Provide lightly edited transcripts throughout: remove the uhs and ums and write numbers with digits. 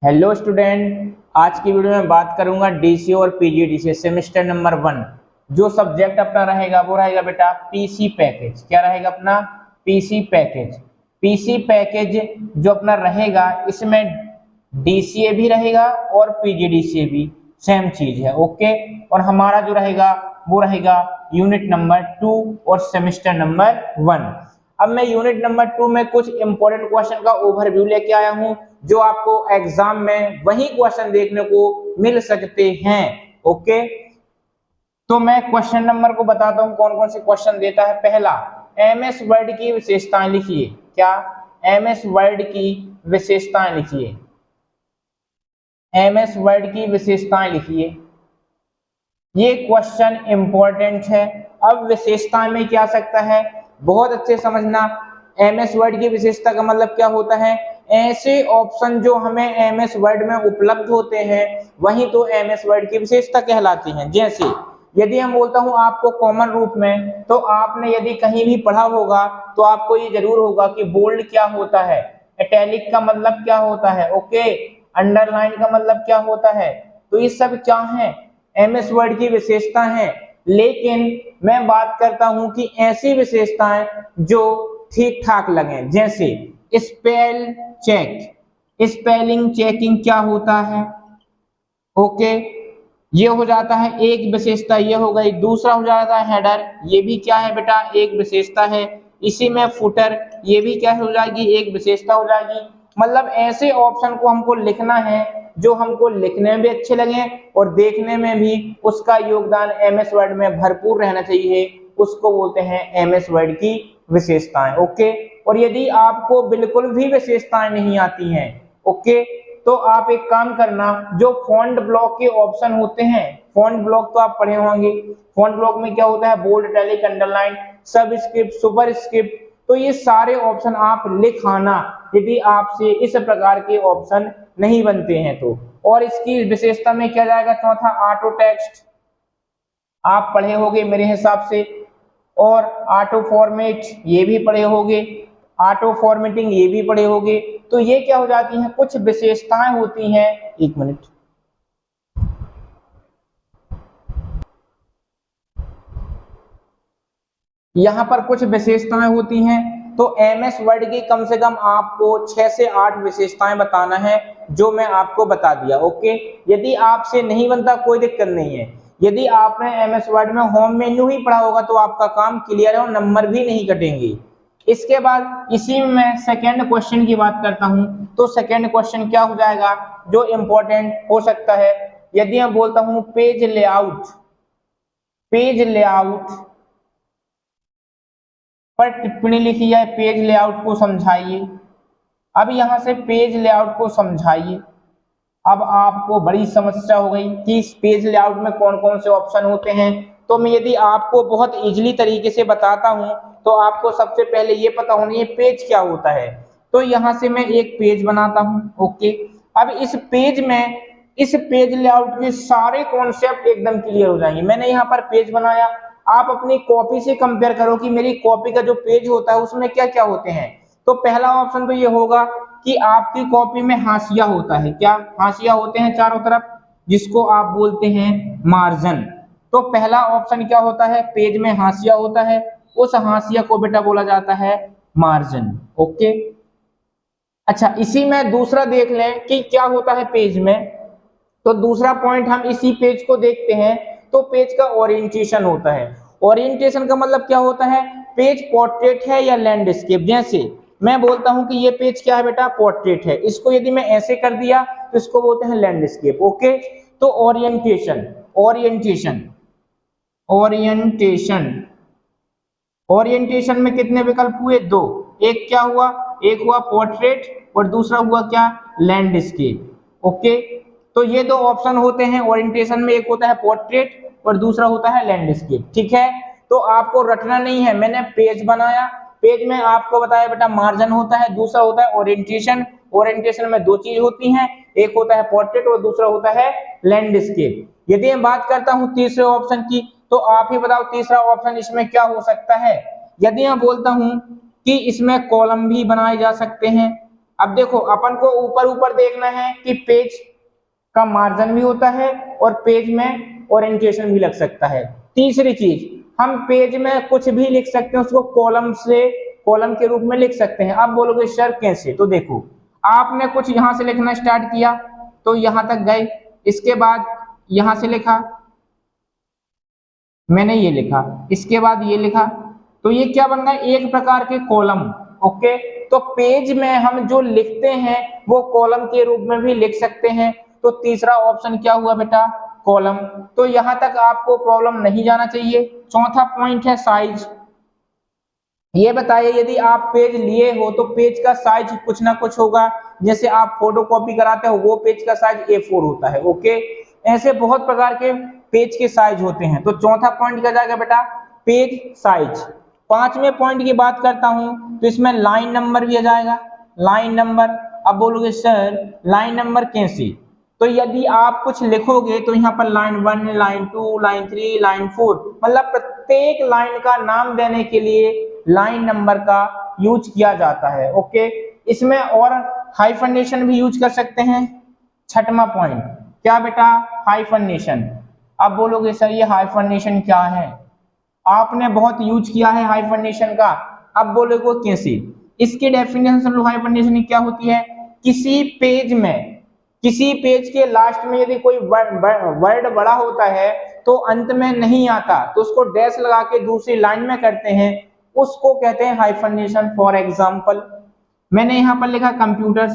Hello student, आज की video में बात करूंगा डीसी और पीजीडीसी सेमेस्टर नंबर 1। जो सब्जेक्ट अपना रहेगा वो रहेगा बेटा पीसी पैकेज। क्या रहेगा अपना? PC package. पीसी पैकेज जो अपना रहेगा इसमें डीसीए भी रहेगा और पीजीडीसी भी सेम चीज है। ओके, और हमारा जो रहेगा वो रहेगा यूनिट नंबर 2 और सेमेस्टर नंबर 1। अब मैं यूनिट नंबर 2 में कुछ इंपॉर्टेंट क्वेश्चन का ओवरव्यू लेके आया हूं जो आपको एग्जाम में वही क्वेश्चन देखने को मिल सकते हैं। ओके, तो मैं क्वेश्चन नंबर को बताता हूं कौन कौन से क्वेश्चन देता है। पहला, एमएस वर्ड की विशेषताएं लिखिए। क्या? एमएस वर्ड की विशेषताएं लिखिए। एमएस वर्ड की विशेषताएं लिखिए। ये क्वेश्चन इंपॉर्टेंट है। अब विशेषताएं में क्या आ सकता है, बहुत अच्छे समझना। एमएस वर्ड की विशेषता का मतलब क्या होता है? ऐसे ऑप्शन जो हमें एमएस वर्ड में उपलब्ध होते हैं वही तो एमएस वर्ड की विशेषता कहलाती हैं। जैसे यदि हम बोलता हूं आपको कॉमन रूप में, तो आपने यदि कहीं भी पढ़ा होगा तो आपको ये जरूर होगा कि बोल्ड क्या होता है, इटैलिक का मतलब क्या होता है, ओके, अंडरलाइन का मतलब क्या होता है। तो ये सब क्या है? एमएस वर्ड की विशेषता है। लेकिन मैं बात करता हूं कि ऐसी विशेषताएं जो ठीक ठाक लगे। जैसे स्पेल चेक, स्पेलिंग चेकिंग क्या होता है, ओके, ये हो जाता है एक विशेषता, ये हो गई। दूसरा हो जाता है हेडर, ये भी क्या है बेटा, एक विशेषता है। इसी में फुटर, ये भी क्या हो जाएगी, एक विशेषता हो जाएगी। मतलब ऐसे ऑप्शन को हमको लिखना है जो हमको लिखने में भी अच्छे लगे और देखने में भी उसका योगदान एमएस वर्ड में भरपूर रहना चाहिए। उसको बोलते हैं एमएस वर्ड की विशेषताएं। ओके, और यदि आपको बिल्कुल भी विशेषताएं नहीं आती हैं, ओके, तो आप एक काम करना, जो फॉन्ट ब्लॉक के ऑप्शन होते हैं, फॉन्ट ब्लॉक तो आप पढ़े होंगे। फॉन्ट ब्लॉक में क्या होता है, बोल्ड, इटैलिक, अंडरलाइन, सब स्क्रिप्ट, सुपर स्क्रिप्ट, तो ये सारे ऑप्शन आप लिख आना यदि आपसे इस प्रकार के ऑप्शन नहीं बनते हैं तो। और इसकी विशेषता में क्या जाएगा, चौथा ऑटो टेक्स्ट, आप पढ़े होंगे मेरे हिसाब से। और ऑटो फॉर्मेट ये भी पढ़े होंगे, ऑटो फॉर्मेटिंग ये भी पढ़े होंगे। तो ये क्या हो जाती हैं, कुछ विशेषताएं होती हैं। एक मिनट, यहां पर कुछ विशेषताएं होती हैं। तो एमएस वर्ड की कम से कम आपको 6 से 8 विशेषताएं बताना है जो मैं आपको बता दिया। ओके, यदि आपसे नहीं बनता कोई दिक्कत नहीं है। यदि आपने एमएस वर्ड में होम मेन्यू ही पढ़ा होगा तो आपका काम क्लियर है और नंबर भी नहीं कटेंगे। इसके बाद इसी में मैं सेकेंड क्वेश्चन की बात करता हूं। तो सेकेंड क्वेश्चन क्या हो जाएगा जो इंपॉर्टेंट हो सकता है, यदि मैं बोलता हूं पेज लेआउट, पेज लेआउट पर टिप्पणी लिखी है, पेज लेआउट को समझाइए। अब यहां से पेज लेआउट को समझाइए। अब आपको बड़ी समस्या हो गई कि इस पेज लेआउट में कौन कौन से ऑप्शन होते हैं। तो मैं यदि आपको बहुत इजीली तरीके से बताता हूं तो आपको सबसे पहले ये पता होना चाहिए पेज क्या होता है। तो यहां से मैं एक पेज बनाता हूं। ओके, अब इस पेज में, इस पेज लेआउट के सारे कॉन्सेप्ट एकदम क्लियर हो जाएंगे। मैंने यहाँ पर पेज बनाया, आप अपनी कॉपी से कंपेयर करो कि मेरी कॉपी का जो पेज होता है उसमें क्या क्या होते हैं। तो पहला ऑप्शन तो ये होगा कि आपकी कॉपी में हाशिया होता है। क्या हाशिया होते हैं चारों तरफ, जिसको आप बोलते हैं मार्जिन। तो पहला ऑप्शन क्या होता है, पेज में हाशिया होता है, उस हाशिया को बेटा बोला जाता है मार्जिन। ओके, अच्छा, इसी में दूसरा देख लें कि क्या होता है पेज में। तो दूसरा पॉइंट हम इसी पेज को देखते हैं। तो पेज का ओरिएंटेशन होता है। ओरिएंटेशन का मतलब क्या होता है, पेज पोर्ट्रेट है या लैंडस्केप। जैसे मैं बोलता हूं कि ये पेज क्या है बेटा, पोर्ट्रेट है, इसको यदि मैं ऐसे कर दिया तो इसको बोलते हैं लैंडस्केप। ओके, तो ओरिएंटेशन, ओरिएंटेशन, ओरिएंटेशन, ओरिएंटेशन में कितने विकल्प हुए, दो। एक क्या हुआ, एक हुआ पोर्ट्रेट और दूसरा हुआ क्या, लैंडस्केप। ओके, तो ये दो ऑप्शन होते हैं ओरिएंटेशन में, एक होता है पोर्ट्रेट और दूसरा होता है लैंडस्केप। ठीक है, तो आपको रटना नहीं है। मैंने पेज बनाया, पेज में आपको बताया बेटा मार्जिन होता है, दूसरा होता है ओरिएंटेशन। ओरिएंटेशन में दो चीज होती हैं, एक होता है पोर्ट्रेट और दूसरा होता है लैंडस्केप। यदि मैं बात करता हूं तीसरे ऑप्शन की, तो आप ही बताओ तीसरा ऑप्शन इसमें क्या हो सकता है। यदि मैं बोलता हूं कि इसमें कॉलम भी बनाए जा सकते हैं, अब देखो अपन को ऊपर ऊपर देखना है कि पेज का मार्जिन भी होता है और पेज में ओरिएंटेशन भी लग सकता है। तीसरी चीज, हम पेज में कुछ भी लिख सकते हैं, उसको कॉलम के रूप में लिख सकते हैं। आप बोलोगे सर कैसे? तो देखो, आपने कुछ यहां से लिखना स्टार्ट किया तो यहां तक गए, इसके बाद यहां से लिखा, मैंने ये लिखा, इसके बाद ये लिखा, तो ये क्या बन गया? एक प्रकार के कॉलम। ओके, तो पेज में हम जो लिखते हैं वो कॉलम के रूप में भी लिख सकते हैं। तो तीसरा ऑप्शन क्या हुआ बेटा? कॉलम। तो यहां तक आपको प्रॉब्लम नहीं जाना चाहिए। चौथा पॉइंट है साइज। ये बताइए, यदि आप पेज लिए हो तो पेज का साइज कुछ ना कुछ होगा। जैसे आप फोटो कॉपी कराते हो वो पेज का साइज A4 होता है। ओके, ऐसे बहुत प्रकार के पेज के साइज होते हैं। तो चौथा पॉइंट क्या जाएगा बेटा? Page size. पांचवें पॉइंट की बात करता हूं तो इसमें लाइन नंबर भी आ जाएगा। लाइन नंबर, अब बोलोगे सर लाइन नंबर कैसे? तो यदि आप कुछ लिखोगे तो यहाँ पर लाइन 1, लाइन 2, लाइन 3, लाइन 4, मतलब प्रत्येक लाइन का नाम देने के लिए लाइन नंबर का यूज किया जाता है। ओके, इसमें और हाइफनेशन भी यूज कर सकते हैं। छठवां पॉइंट क्या बेटा? हाइफनेशन। अब बोलोगे सर ये हाइफनेशन क्या है? आपने बहुत यूज किया है हाइफनेशन का। अब बोलोगे कैसे? इसकी डेफिनेशन हाइफनेशन क्या होती है? किसी पेज के लास्ट में यदि कोई वर्ड बड़ा होता है तो अंत में नहीं आता तो उसको डैश लगा के दूसरी लाइन में करते हैं, उसको कहते हैं हाइफनेशन। फॉर एग्जांपल मैंने यहां पर लिखा कंप्यूटर,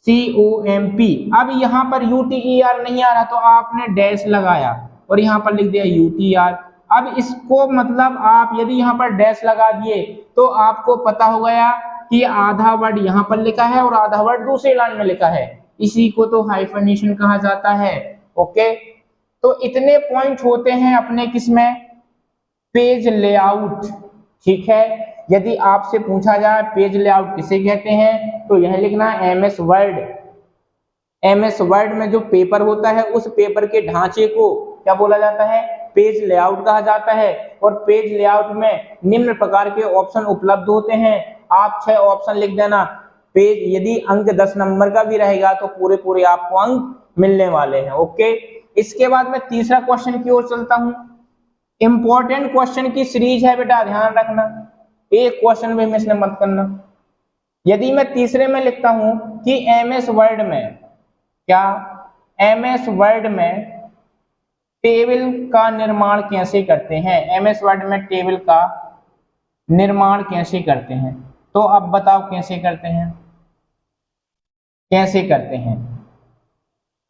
COMP। अब यहां पर UTER नहीं आ रहा तो आपने डैश लगाया और यहां पर लिख दिया UTR। अब इसको मतलब आप यदि यहां पर डैश लगा दिए तो आपको पता हो गया कि आधा वर्ड यहां पर लिखा है और आधा वर्ड दूसरी लाइन में लिखा है। इसी को तो हाइफनेशन कहा जाता है। ओके, तो इतने पॉइंट होते हैं अपने किसमें? Page layout. ठीक है, यदि आपसे पूछा जाए पेज लेआउट किसे कहते हैं तो यह लिखना MS वर्ड। MS वर्ड में जो पेपर होता है उस पेपर के ढांचे को क्या बोला जाता है? पेज लेआउट कहा जाता है। और पेज लेआउट में निम्न प्रकार के ऑप्शन उपलब्ध होते हैं। आप 6 ऑप्शन लिख देना। पेज यदि अंक 10 नंबर का भी रहेगा तो पूरे पूरे आपको अंक मिलने वाले हैं। ओके, इसके बाद मैं तीसरा क्वेश्चन की ओर चलता हूं। इंपॉर्टेंट क्वेश्चन की सीरीज है बेटा, ध्यान रखना, एक क्वेश्चन भी मिस मत करना। यदि मैं तीसरे में लिखता हूं कि MS वर्ड में क्या? MS वर्ड में टेबल का निर्माण कैसे करते हैं? MS वर्ड में टेबल का निर्माण कैसे करते हैं? तो अब बताओ कैसे करते हैं? कैसे करते हैं?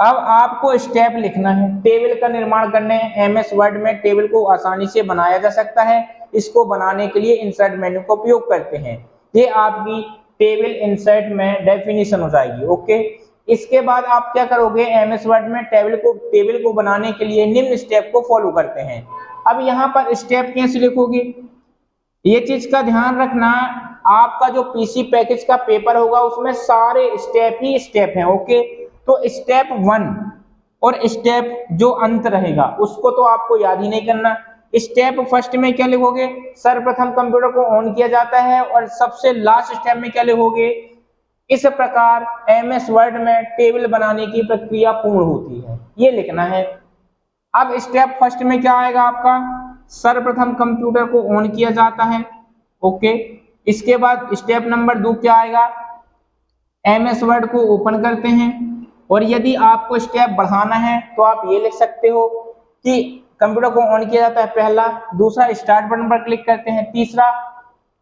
अब आपको स्टेप लिखना है। टेबल का निर्माण करने MS वर्ड में टेबल को आसानी से बनाया जा सकता है। इसको बनाने के लिए इंसर्ट मेन्यू का उपयोग करते हैं। ये आपकी टेबल इंसर्ट में डेफिनेशन हो जाएगी। ओके, इसके बाद आप क्या करोगे? MS वर्ड में टेबल को बनाने के लिए निम्न स्टेप को फॉलो करते हैं। अब यहाँ पर स्टेप कैसे लिखोगे? ये चीज का ध्यान रखना, आपका जो PC पैकेज का पेपर होगा उसमें सारे स्टेप ही स्टेप हैं। ओके, तो स्टेप 1 और स्टेप जो अंत रहेगा उसको तो आपको याद ही नहीं करना। स्टेप फर्स्ट में क्या लिखोगे? सर्वप्रथम कंप्यूटर को ऑन किया जाता है। और सबसे लास्ट स्टेप में क्या लिखोगे? इस प्रकार MS वर्ड में टेबल बनाने की प्रक्रिया पूर्ण होती है, ये लिखना है। अब स्टेप फर्स्ट में क्या आएगा आपका? सर्वप्रथम कंप्यूटर को ऑन किया जाता है। ओके, इसके बाद स्टेप नंबर 2 क्या आएगा? MS वर्ड को ओपन करते हैं। और यदि आपको स्टेप बढ़ाना है तो आप ये लिख सकते हो कि कंप्यूटर को ऑन किया जाता है पहला, दूसरा स्टार्ट बटन पर क्लिक करते हैं, तीसरा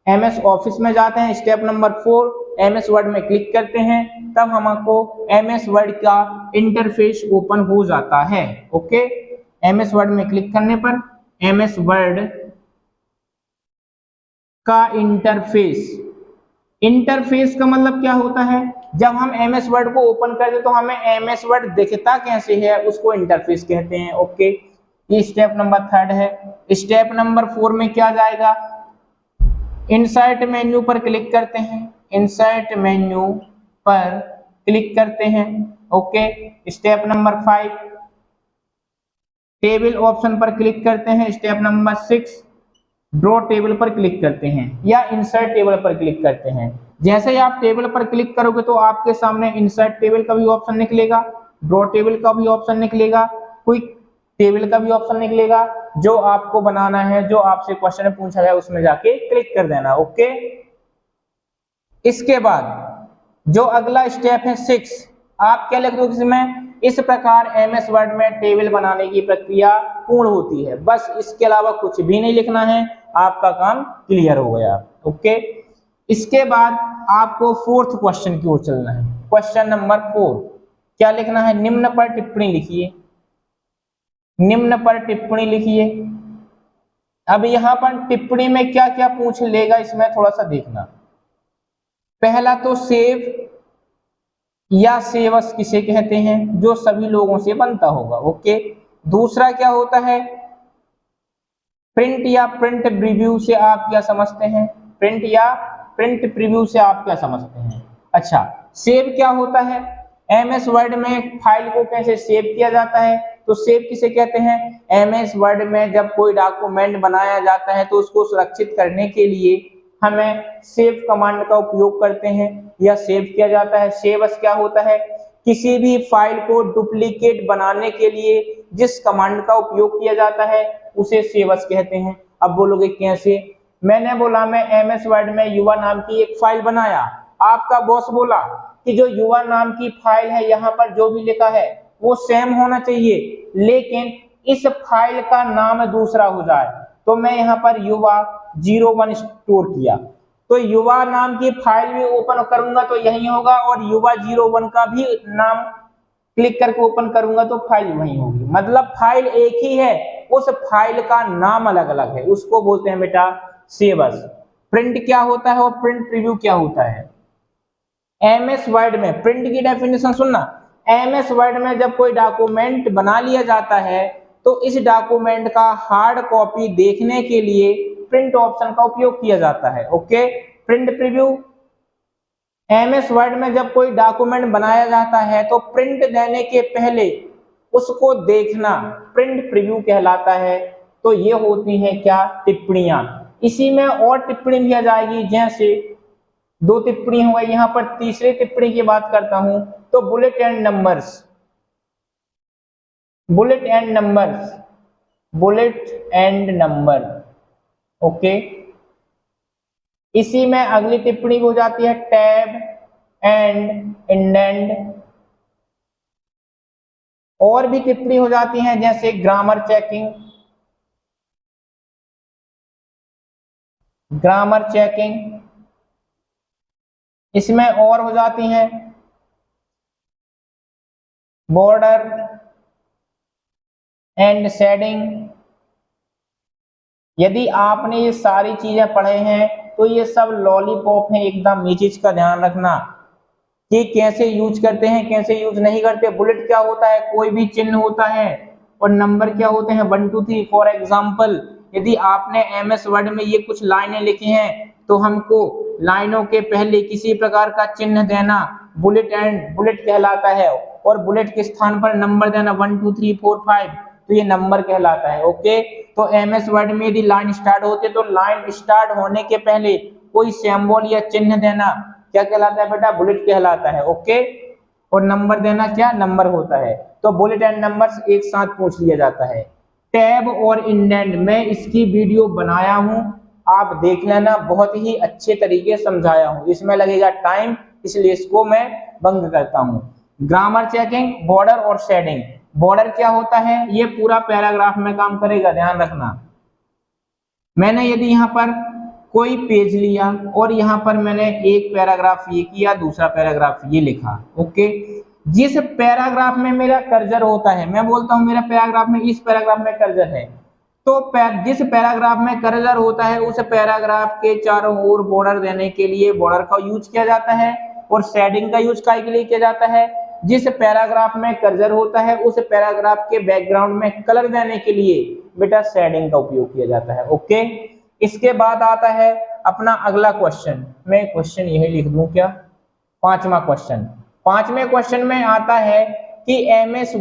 MS ऑफिस में जाते हैं, स्टेप नंबर 4 MS वर्ड में क्लिक करते हैं, तब हमको MS वर्ड का इंटरफेस ओपन हो जाता है। ओके, MS वर्ड में क्लिक करने पर MS वर्ड का इंटरफेस का मतलब क्या होता है? जब हम MS वर्ड को ओपन करते तो हमें MS वर्ड दिखता कैसे है उसको इंटरफेस कहते हैं। ओके, ये स्टेप नंबर 3 है। स्टेप नंबर 4 में क्या जाएगा? इंसर्ट मेन्यू पर क्लिक करते हैं। इंसर्ट मेन्यू पर क्लिक करते हैं। Okay, step number 5 table option पर क्लिक करते हैं। स्टेप नंबर 6 ड्रॉ टेबल पर क्लिक करते हैं या इंसर्ट टेबल पर क्लिक करते हैं। जैसे ही आप टेबल पर क्लिक करोगे तो आपके सामने इंसर्ट टेबल का भी ऑप्शन निकलेगा, ड्रॉ टेबल का भी ऑप्शन निकलेगा, क्विक टेबल का भी ऑप्शन निकलेगा। जो आपको बनाना है, जो आपसे क्वेश्चन पूछा गया उसमें जाके क्लिक कर देना। ओके, इसके बाद जो अगला स्टेप है 6, आप क्या लिख दो इसमें, इस प्रकार एमएस वर्ड में टेबल बनाने की प्रक्रिया पूर्ण होती है। बस इसके अलावा कुछ भी नहीं लिखना है, आपका काम क्लियर हो गया। ओके, इसके बाद आपको फोर्थ क्वेश्चन की ओर चलना है। क्वेश्चन नंबर 4 क्या लिखना है, निम्न पर टिप्पणी लिखिए। निम्न पर टिप्पणी लिखिए। अब यहां पर टिप्पणी में क्या क्या पूछ लेगा इसमें थोड़ा सा देखना। पहला तो सेव या सेवस किसे कहते हैं, जो सभी लोगों से बनता होगा। ओके, दूसरा क्या होता है, प्रिंट या प्रिंट प्रीव्यू से आप क्या समझते हैं, प्रिंट या प्रिंट प्रीव्यू से आप क्या समझते हैं। अच्छा, सेव क्या होता है, एमएस वर्ड में फाइल को कैसे सेव किया जाता है, तो सेव किसे कहते हैं, एमएस वर्ड में जब कोई डॉक्यूमेंट बनाया जाता है तो उसको सुरक्षित करने के लिए हमें सेव कमांड का उपयोग करते हैं या सेव किया जाता है। सेवस क्या होता है, किसी भी फाइल को डुप्लीकेट बनाने के लिए जिस कमांड का उपयोग किया जाता है उसे सेवस कहते हैं। अब बोलोगे कैसे, मैंने बोला मैं एमएस वर्ड में युवा नाम की एक फाइल बनाया, आपका बॉस बोला कि जो युवा नाम की फाइल है यहाँ पर जो भी लिखा है वो सेम होना चाहिए, लेकिन इस फाइल का नाम दूसरा हो जाए, तो मैं यहाँ पर युवा 01 स्टोर किया, तो युवा नाम की फाइल भी ओपन करूंगा तो यही होगा, और युवा 01 का भी नाम क्लिक करके ओपन करूंगा तो फाइल वही होगी। मतलब फाइल एक ही है, उस फाइल का नाम अलग अलग है, उसको बोलते हैं बेटा सेवस। प्रिंट क्या होता है और प्रिंट प्रीव्यू क्या होता है। एमएस वर्ड में प्रिंट की डेफिनेशन सुनना, एमएस वर्ड में जब कोई डॉक्यूमेंट बना लिया जाता है तो इस डॉक्यूमेंट का हार्ड कॉपी देखने के लिए प्रिंट ऑप्शन का उपयोग किया जाता है। Okay, print preview, MS word में जब कोई डॉक्यूमेंट बनाया जाता है तो प्रिंट देने के पहले उसको देखना प्रिंट प्रीव्यू कहलाता है। तो ये होती है क्या, टिप्पणियां। इसी में और टिप्पणी भी आ जाएगी, जैसे 2 टिप्पणी हो गई, यहाँ पर तीसरी टिप्पणी की बात करता हूं तो bullet and numbers, bullet and numbers, bullet and number. Okay, इसी में अगली टिप्पणी हो जाती है टैब एंड इंडेंट। और भी टिप्पणी हो जाती हैं जैसे ग्रामर चेकिंग, ग्रामर चेकिंग। इसमें और हो जाती हैं बॉर्डर एंड शेडिंग। यदि आपने ये सारी चीजें पढ़े हैं तो ये सब लॉलीपॉप है एकदम, ये चीज का ध्यान रखना कि कैसे यूज करते हैं कैसे यूज नहीं करते। बुलेट क्या होता है, कोई भी चिन्ह होता है, और नंबर क्या होते हैं 1 2 3। फॉर एग्जाम्पल यदि आपने एमएस वर्ड में ये कुछ लाइनें लिखी हैं तो हमको लाइनों के पहले किसी प्रकार का चिन्ह देना बुलेट एंड बुलेट कहलाता है, और बुलेट के स्थान पर नंबर देना 1 2 3 4 5, तो ये नंबर कहलाता है। ओके, तो एमएस वर्ड में यदि लाइन स्टार्ट होती है तो लाइन स्टार्ट होने के पहले कोई सिंबल या चिन्ह देना क्या कहलाता है बेटा, बुलेट कहलाता है। ओके, और नंबर देना क्या, नंबर होता है। तो बुलेट एंड नंबर्स एक साथ पूछ लिया जाता है। टैब और इंडेंट मैं इसकी वीडियो बनाया हूं, आप देख लेना, बहुत ही अच्छे तरीके समझाया हूं, इसमें लगेगा टाइम इसलिए इसको मैं बंद करता हूं। ग्रामर चेकिंग, बॉर्डर और शेडिंग। बॉर्डर क्या होता है, ये पूरा पैराग्राफ में काम करेगा, ध्यान रखना। मैंने यदि यहाँ पर कोई पेज लिया और यहाँ पर मैंने एक पैराग्राफ ये किया, दूसरा पैराग्राफ ये लिखा। ओके, जिस पैराग्राफ में मेरा कर्सर होता है, मैं बोलता हूं मेरा पैराग्राफ में, इस पैराग्राफ में कर्सर है, तो जिस पैराग्राफ में कर्सर होता है उस पैराग्राफ के चारों ओर बॉर्डर देने के लिए बॉर्डर का यूज किया जाता है, और शेडिंग का यूज काय के लिए किया जाता है, जिस पैराग्राफ में कर्सर होता है उस पैराग्राफ के बैकग्राउंड में कलर देने के लिए बेटा शेडिंग का उपयोग किया जाता है। ओके, इसके बाद आता है अपना अगला क्वेश्चन, मैं क्वेश्चन यही लिख दूं क्या, 5वां क्वेश्चन। 5वें क्वेश्चन में आता है कि एमएस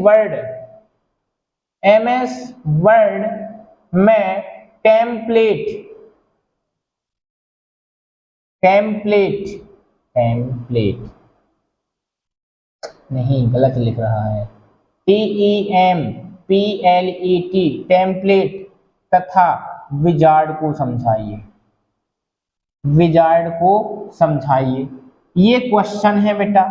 वर्ड में टेम्पलेट टेम्पलेट, टेम्पलेट नहीं, गलत लिख रहा है, TEMPLET, टेम्पलेट तथा विजार्ड को समझाइए, विजार्ड को समझाइए। ये क्वेश्चन है बेटा,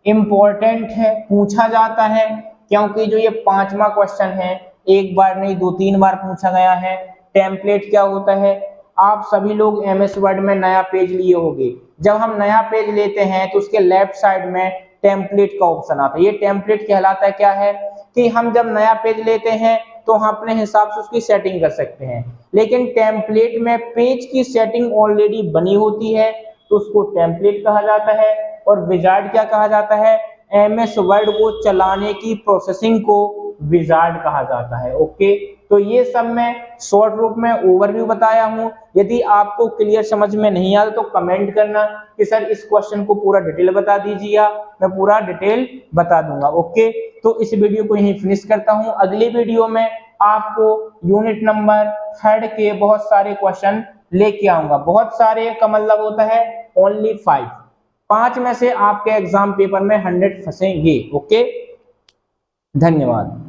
इंपॉर्टेंट है, पूछा जाता है, क्योंकि जो ये 5वां क्वेश्चन है, एक बार नहीं 2-3 बार पूछा गया है। टेम्पलेट क्या होता है? आप सभी लोग एमएस वर्ड में नया पेज लिए होंगे। जब हम नया पेज लेते हैं तो उसके लेफ्ट साइड में टेम्पलेट का ऑप्शन आता है। ये टेम्पलेट कहलाता है क्या है कि हम जब नया पेज लेते हैं तो हम अपने हिसाब से उसकी सेटिंग कर सकते हैं, लेकिन टेम्पलेट में पेज की सेटिंग ऑलरेडी बनी होती है तो उसको टेम्पलेट कहा जाता है। और विजार्ड क्या कहा जाता है? एमएस वर्ड को चलाने की प्रोसेसिंग को विजार्ड कहा जाता है। ओके, तो ये सब मैं शॉर्ट रूप में ओवरव्यू बताया हूं। यदि आपको क्लियर समझ में नहीं आता तो कमेंट करना कि सर इस क्वेश्चन को पूरा डिटेल बता दीजिए, मैं पूरा डिटेल बता दूंगा। ओके, तो इस वीडियो को यहीं फिनिश करता हूं। अगली वीडियो में आपको यूनिट नंबर 3 के बहुत सारे क्वेश्चन लेके आऊंगा। बहुत सारे का मतलब होता है ओनली 5 में से आपके एग्जाम पेपर में 100 फंसेंगे। ओके, धन्यवाद।